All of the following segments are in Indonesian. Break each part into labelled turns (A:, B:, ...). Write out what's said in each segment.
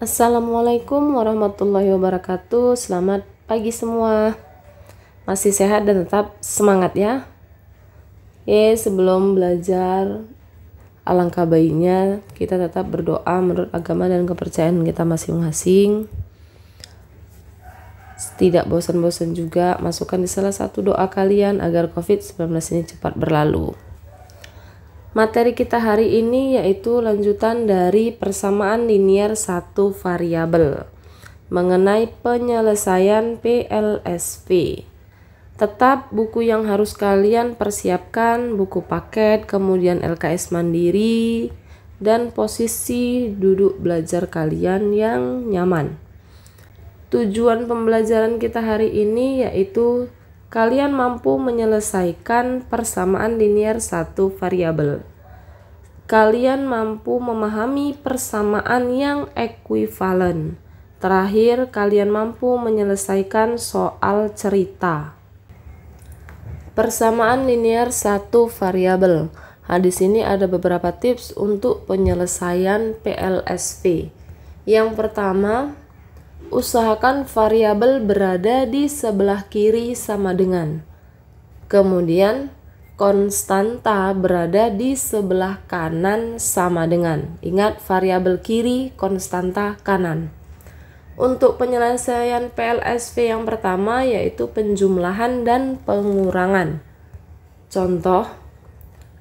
A: Assalamualaikum warahmatullahi wabarakatuh. Selamat pagi semua. Masih sehat dan tetap semangat ya. Sebelum belajar, alangkah baiknya kita tetap berdoa menurut agama dan kepercayaan kita masing-masing. Tidak bosan-bosan juga masukkan di salah satu doa kalian agar COVID-19 ini cepat berlalu. Materi kita hari ini yaitu lanjutan dari persamaan linier satu variabel mengenai penyelesaian PLSV. Tetap buku yang harus kalian persiapkan, buku paket, kemudian LKS mandiri, dan posisi duduk belajar kalian yang nyaman. Tujuan pembelajaran kita hari ini yaitu kalian mampu menyelesaikan persamaan linier satu variabel. Kalian mampu memahami persamaan yang ekuivalen. Terakhir, kalian mampu menyelesaikan soal cerita. Persamaan linier satu variabel. Di sini ada beberapa tips untuk penyelesaian PLSV. Yang pertama, usahakan variabel berada di sebelah kiri sama dengan. Kemudian, konstanta berada di sebelah kanan sama dengan. Ingat, variabel kiri, konstanta kanan. Untuk penyelesaian PLSV yang pertama yaitu penjumlahan dan pengurangan. Contoh,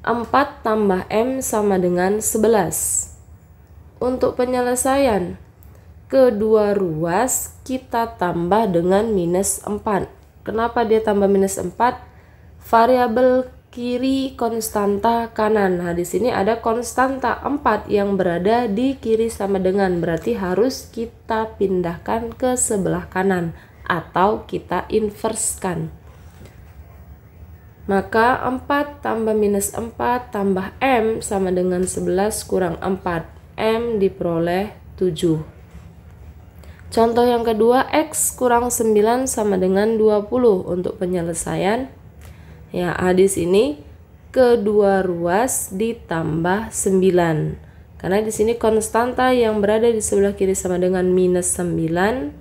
A: 4 tambah M sama dengan 11. Untuk penyelesaian kedua ruas kita tambah dengan minus 4. Kenapa dia tambah minus 4? Variabel kiri konstanta kanan. Di sini ada konstanta 4 yang berada di kiri sama dengan, berarti harus kita pindahkan ke sebelah kanan atau kita inverskan. Maka 4 tambah minus 4 tambah M sama dengan 11 kurang 4. M diperoleh 7. Contoh yang kedua, X kurang 9 sama dengan 20 untuk penyelesaian. Di sini kedua ruas ditambah 9. Karena di sini konstanta yang berada di sebelah kiri sama dengan minus 9.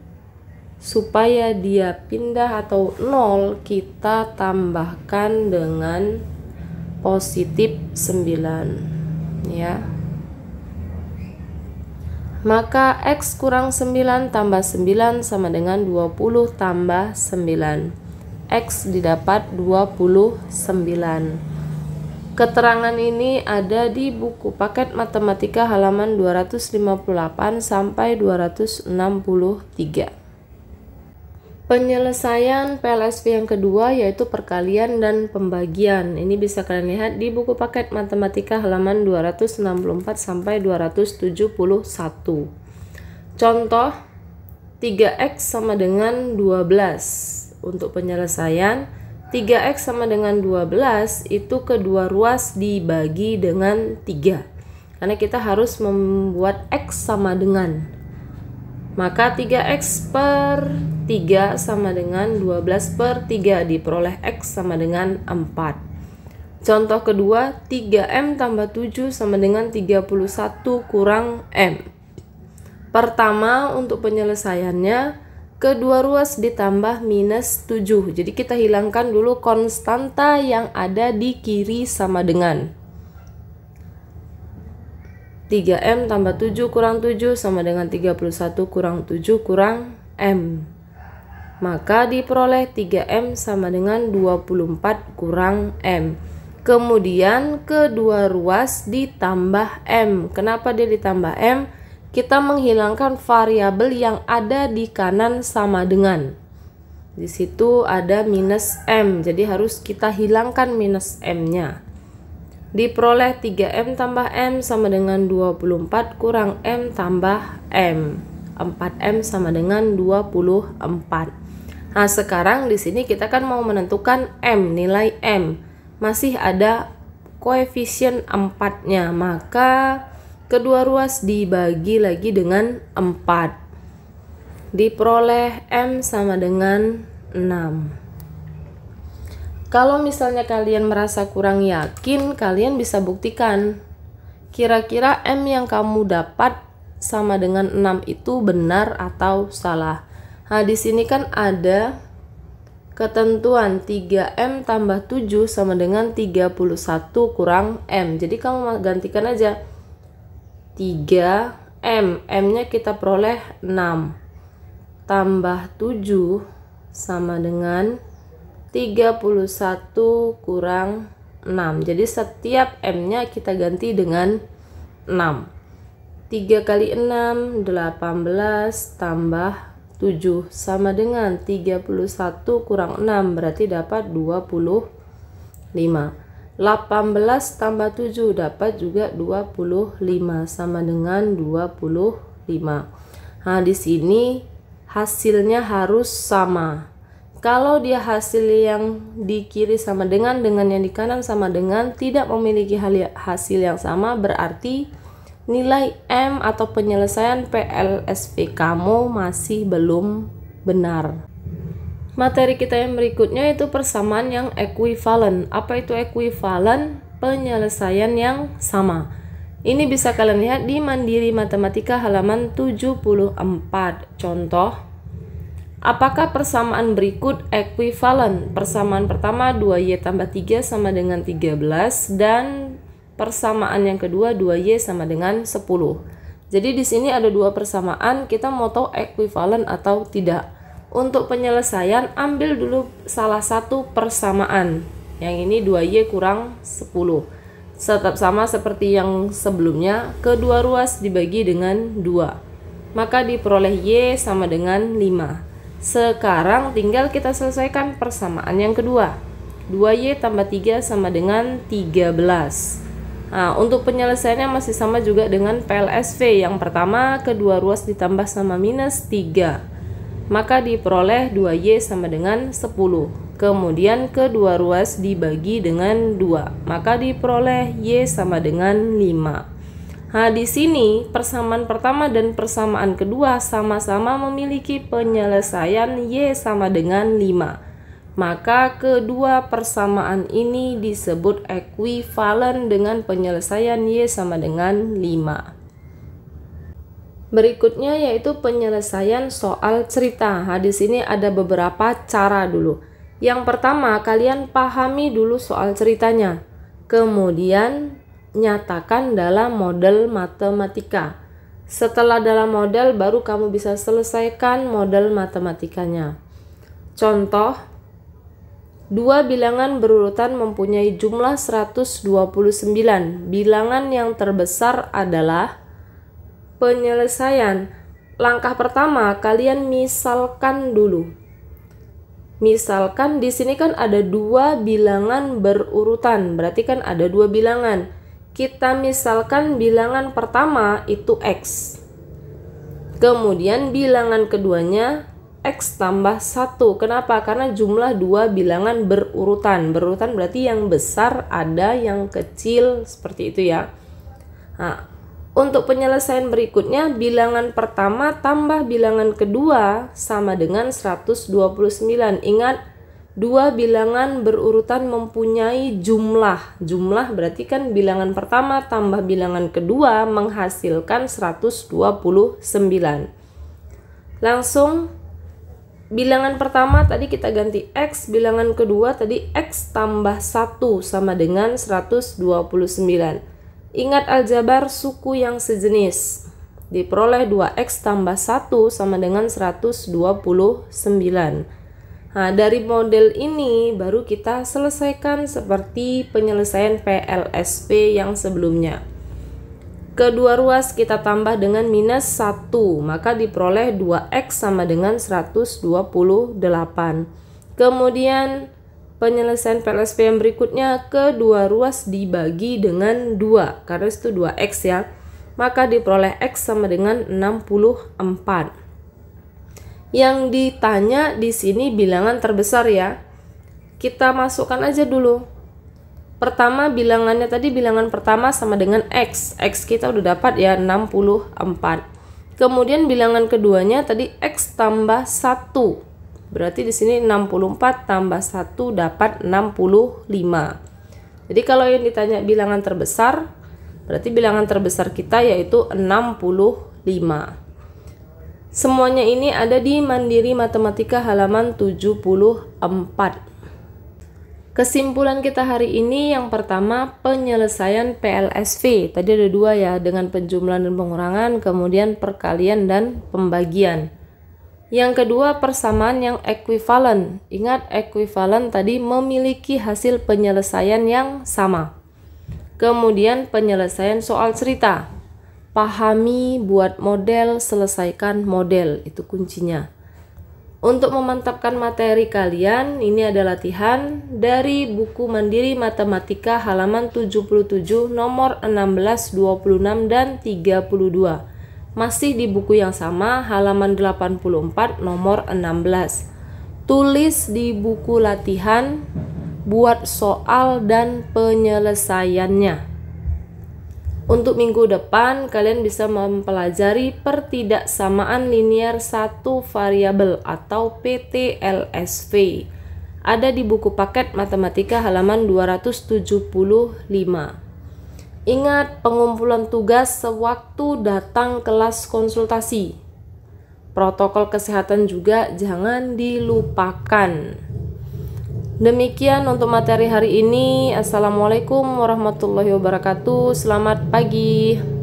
A: Supaya dia pindah atau 0, kita tambahkan dengan positif 9. Maka X kurang 9 tambah 9 sama dengan 20 tambah 9. X didapat 29. Keterangan ini ada di buku paket matematika halaman 258 sampai 263. Penyelesaian PLSV yang kedua yaitu perkalian dan pembagian. Ini bisa kalian lihat di buku paket matematika halaman 264 sampai 271. Contoh, 3X sama dengan 12. Untuk penyelesaian 3X sama dengan 12 itu kedua ruas dibagi dengan 3. Karena kita harus membuat X sama dengan. Maka 3X per 3 sama dengan 12 per 3 diperoleh X sama dengan 4. Contoh kedua, 3M tambah 7 sama dengan 31 kurang M. Pertama, untuk penyelesaiannya, kedua ruas ditambah minus 7. Jadi kita hilangkan dulu konstanta yang ada di kiri sama dengan. 3M tambah 7 kurang 7 sama dengan 31 kurang 7 kurang M. Maka diperoleh 3M sama dengan 24 kurang M. Kemudian kedua ruas ditambah M. Kenapa dia ditambah M? Kita menghilangkan variabel yang ada di kanan sama dengan. Di situ ada minus M, jadi harus kita hilangkan minus M-nya. Diperoleh 3M tambah M sama dengan 24 kurang M tambah M. 4M sama dengan 24. Sekarang di sini kita kan mau menentukan M, nilai M. Masih ada koefisien 4-nya, maka kedua ruas dibagi lagi dengan 4. Diperoleh M sama dengan 6. Kalau misalnya kalian merasa kurang yakin, kalian bisa buktikan. Kira-kira M yang kamu dapat sama dengan 6 itu benar atau salah. Nah, di sini kan ada ketentuan 3M tambah 7 sama dengan 31 kurang M. Jadi kamu gantikan aja 3M, M-nya kita peroleh 6, tambah 7 sama dengan 31 kurang 6. Jadi setiap M-nya kita ganti dengan 6. 3 kali 6, 18 tambah 7 sama dengan 31 kurang 6, berarti dapat 25. 18 tambah 7 dapat juga 25 sama dengan 25. Nah, di sini hasilnya harus sama. Kalau dia hasil yang di kiri sama dengan yang di kanan sama dengan, tidak memiliki hasil yang sama, berarti nilai M atau penyelesaian PLSV kamu masih belum benar. Materi kita yang berikutnya itu persamaan yang ekuivalen. Apa itu ekuivalen? Penyelesaian yang sama. Ini bisa kalian lihat di Mandiri Matematika halaman 74. Contoh, apakah persamaan berikut ekuivalen? Persamaan pertama 2Y tambah 3 sama dengan 13, dan persamaan yang kedua 2Y sama dengan 10. Jadi di sini ada dua persamaan, kita mau tahu ekuivalen atau tidak. Untuk penyelesaian ambil dulu salah satu persamaan. Yang ini 2Y kurang 10. Tetap sama seperti yang sebelumnya, kedua ruas dibagi dengan 2. Maka diperoleh Y sama dengan 5. Sekarang tinggal kita selesaikan persamaan yang kedua. 2Y tambah 3 sama dengan 13. Nah, untuk penyelesaiannya masih sama juga dengan PLSV. Yang pertama, kedua ruas ditambah sama minus 3. Maka diperoleh 2Y sama dengan 10. Kemudian kedua ruas dibagi dengan 2. Maka diperoleh Y sama dengan 5. Nah, di sini persamaan pertama dan persamaan kedua sama-sama memiliki penyelesaian Y sama dengan 5. Maka kedua persamaan ini disebut ekuivalen dengan penyelesaian Y sama dengan 5. Berikutnya yaitu penyelesaian soal cerita. Nah, di sini ada beberapa cara dulu. Yang pertama, kalian pahami dulu soal ceritanya. Kemudian nyatakan dalam model matematika. Setelah dalam model baru kamu bisa selesaikan model matematikanya. Contoh, dua bilangan berurutan mempunyai jumlah 129. Bilangan yang terbesar adalah penyelesaian. Langkah pertama, kalian misalkan dulu. Misalkan di sini kan ada dua bilangan berurutan, berarti kan ada dua bilangan. Kita misalkan bilangan pertama itu X. Kemudian bilangan keduanya X tambah 1. Kenapa? Karena jumlah dua bilangan berurutan. Berurutan berarti yang besar ada yang kecil, seperti itu ya. Nah, untuk penyelesaian berikutnya, bilangan pertama tambah bilangan kedua sama dengan 129. Ingat, dua bilangan berurutan mempunyai jumlah. Jumlah berarti kan bilangan pertama tambah bilangan kedua menghasilkan 129. Langsung bilangan pertama tadi kita ganti X, bilangan kedua tadi X tambah 1 sama dengan 129. Ingat aljabar suku yang sejenis. Diperoleh 2X tambah 1 sama dengan 129. Nah, dari model ini baru kita selesaikan seperti penyelesaian PLSV yang sebelumnya. Kedua ruas kita tambah dengan minus 1, maka diperoleh 2X sama dengan 128. Kemudian penyelesaian PLSV yang berikutnya, kedua ruas dibagi dengan 2, karena itu 2X ya. Maka diperoleh X sama dengan 64. Yang ditanya di sini bilangan terbesar ya. Kita masukkan aja dulu. Pertama bilangannya tadi, bilangan pertama sama dengan X. X kita udah dapat ya 64. Kemudian bilangan keduanya tadi X tambah 1. Berarti di sini 64 tambah 1 dapat 65. Jadi kalau yang ditanya bilangan terbesar, berarti bilangan terbesar kita yaitu 65. Semuanya ini ada di Mandiri Matematika halaman 74. Kesimpulan kita hari ini yang pertama, penyelesaian PLSV. Tadi ada dua ya, dengan penjumlahan dan pengurangan, kemudian perkalian dan pembagian. Yang kedua, persamaan yang ekuivalen. Ingat, ekuivalen tadi memiliki hasil penyelesaian yang sama. Kemudian penyelesaian soal cerita. Pahami, buat model, selesaikan model. Itu kuncinya. Untuk memantapkan materi kalian, ini ada latihan dari buku Mandiri Matematika halaman 77 nomor 16, 26, dan 32. Masih di buku yang sama, halaman 84 nomor 16. Tulis di buku latihan, buat soal dan penyelesaiannya. Untuk minggu depan, kalian bisa mempelajari pertidaksamaan linier satu variabel atau PTLSV. Ada di buku paket matematika halaman 275. Ingat, pengumpulan tugas sewaktu datang kelas konsultasi. Protokol kesehatan juga jangan dilupakan. Demikian untuk materi hari ini. Assalamualaikum warahmatullahi wabarakatuh. Selamat pagi.